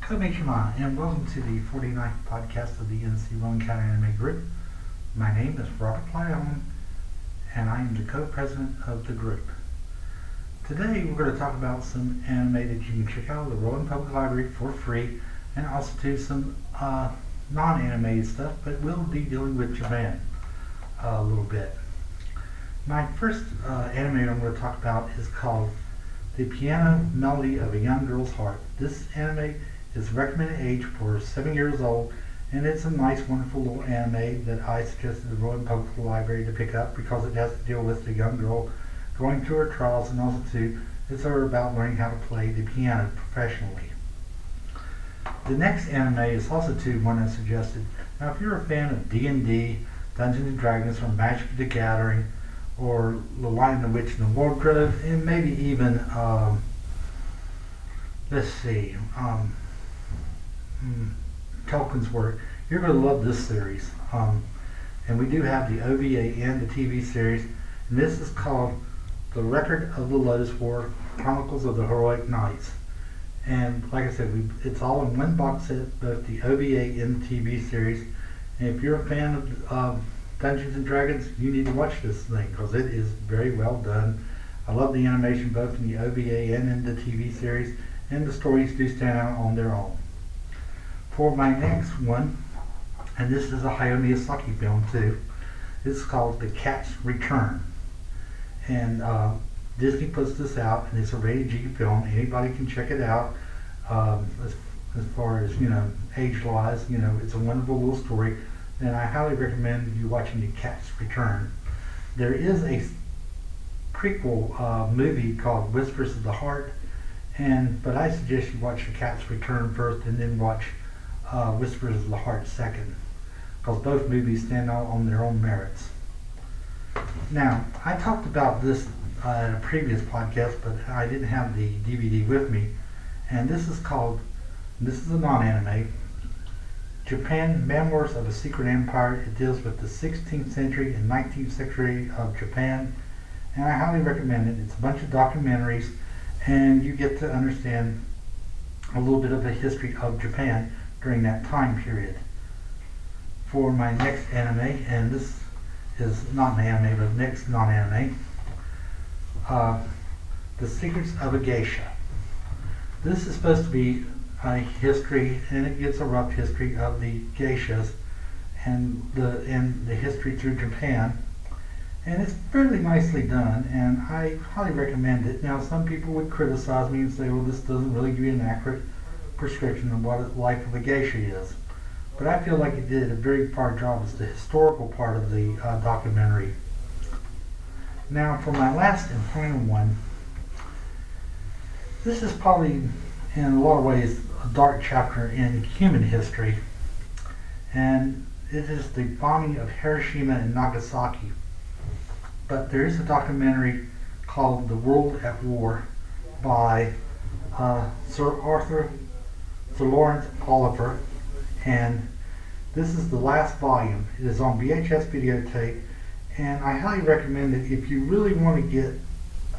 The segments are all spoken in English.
Konnichiwa, and welcome to the 49th podcast of the NC Rowan County Anime Group. My name is Robert Lyon, and I am the co-president of the group. Today we're going to talk about some anime that you can check out at the Rowan Public Library for free, and also do some non-animated stuff, but we'll be dealing with Japan a little bit. My first anime I'm going to talk about is called The Piano Melody of a Young Girl's Heart. This anime is recommended age for 7 years old, and it's a nice, wonderful little anime that I suggested the Rowan Public Library to pick up because it has to deal with a young girl going through her trials, and also too, it's about learning how to play the piano professionally. The next anime is also one I suggested. Now, if you're a fan of D&D, Dungeons and Dragons, or Magic the Gathering, or The Lion, the Witch, and the Wardrobe, and maybe even Tolkien's work, you're going to love this series. And we do have the OVA and the TV series, and this is called The Record of the Lodoss War, Chronicles of the Heroic Knights. And like I said, it's all in one box set, both the OVA and the TV series. And if you're a fan of Dungeons and Dragons, you need to watch this thing because it is very well done. I love the animation both in the OVA and in the TV series, and the stories do stand out on their own. For my next one, and this is a Hayao Miyazaki film too, it's called The Cat's Return. And Disney puts this out, and it's a rated G film. Anybody can check it out. As far as, age-wise, it's a wonderful little story, and I highly recommend you watching The Cat's Return. There is a prequel movie called Whispers of the Heart, but I suggest you watch The Cat's Return first and then watch Whispers of the Heart second, because both movies stand out on their own merits. Now, I talked about this in a previous podcast, but I didn't have the DVD with me, and this is a non-anime, Japan, Memoirs of a Secret Empire. It deals with the 16th century and 19th century of Japan, and I highly recommend it. It's a bunch of documentaries, and you get to understand a little bit of the history of Japan during that time period. For my next anime, and this is not an anime, but next non-anime, The Secrets of a Geisha. This is supposed to be a history, and it gives a rough history of the geishas and the history through Japan. And it's fairly nicely done, and I highly recommend it. Now, some people would criticize me and say, well, this doesn't really give you an accurate prescription of what the life of a geisha is. But I feel like it did a very far job as the historical part of the documentary. Now, for my last and final one, this is probably, in a lot of ways, a dark chapter in human history. And it is the bombing of Hiroshima and Nagasaki. But there is a documentary called The World at War by Sir Laurence Olivier, and this is the last volume. It is on VHS videotape, and I highly recommend it if you really want to get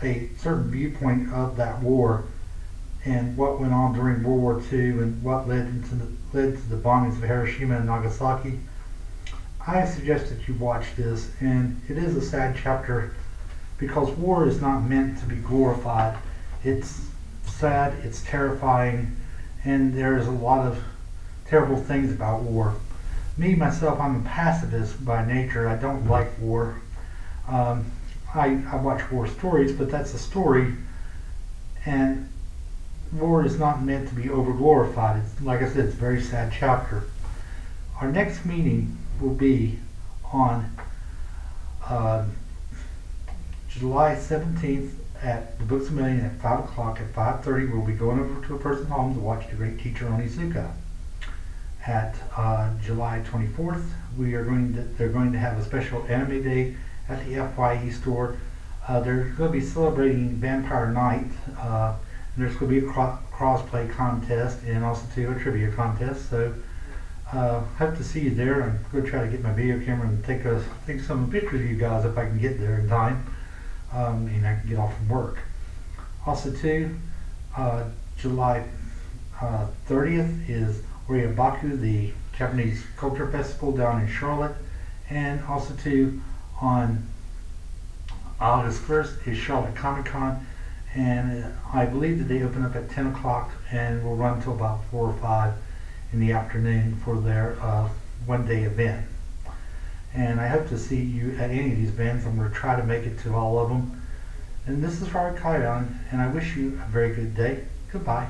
a certain viewpoint of that war and what went on during World War II and what led to the bombings of Hiroshima and Nagasaki. I suggest that you watch this, and it is a sad chapter because war is not meant to be glorified. It's sad, it's terrifying, and there's a lot of terrible things about war. Me, myself, I'm a pacifist by nature. I don't like war. I watch war stories, but that's a story, and war is not meant to be over-glorified. Like I said, it's a very sad chapter. Our next meeting will be on July 17th at the Books A Million at 5 o'clock. At 5:30, we'll be going over to a person's home to watch The Great Teacher Onizuka. At July 24th, they're going to have a special anime day at the FYE store. They're going to be celebrating Vampire Night. There's going to be a cross-play contest and also a trivia contest. So hope to see you there. I'm going to try to get my video camera and take some pictures of you guys if I can get there in time, and I can get off from work. Also too, July 30th is Oriabaku, the Japanese Culture Festival down in Charlotte. And also too, on August 1st is Charlotte Comic Con. And I believe that they open up at 10 o'clock and will run till about 4 or 5 in the afternoon for their one-day event. And I hope to see you at any of these events. I'm going to try to make it to all of them. And this is Robert Kion, and I wish you a very good day. Goodbye.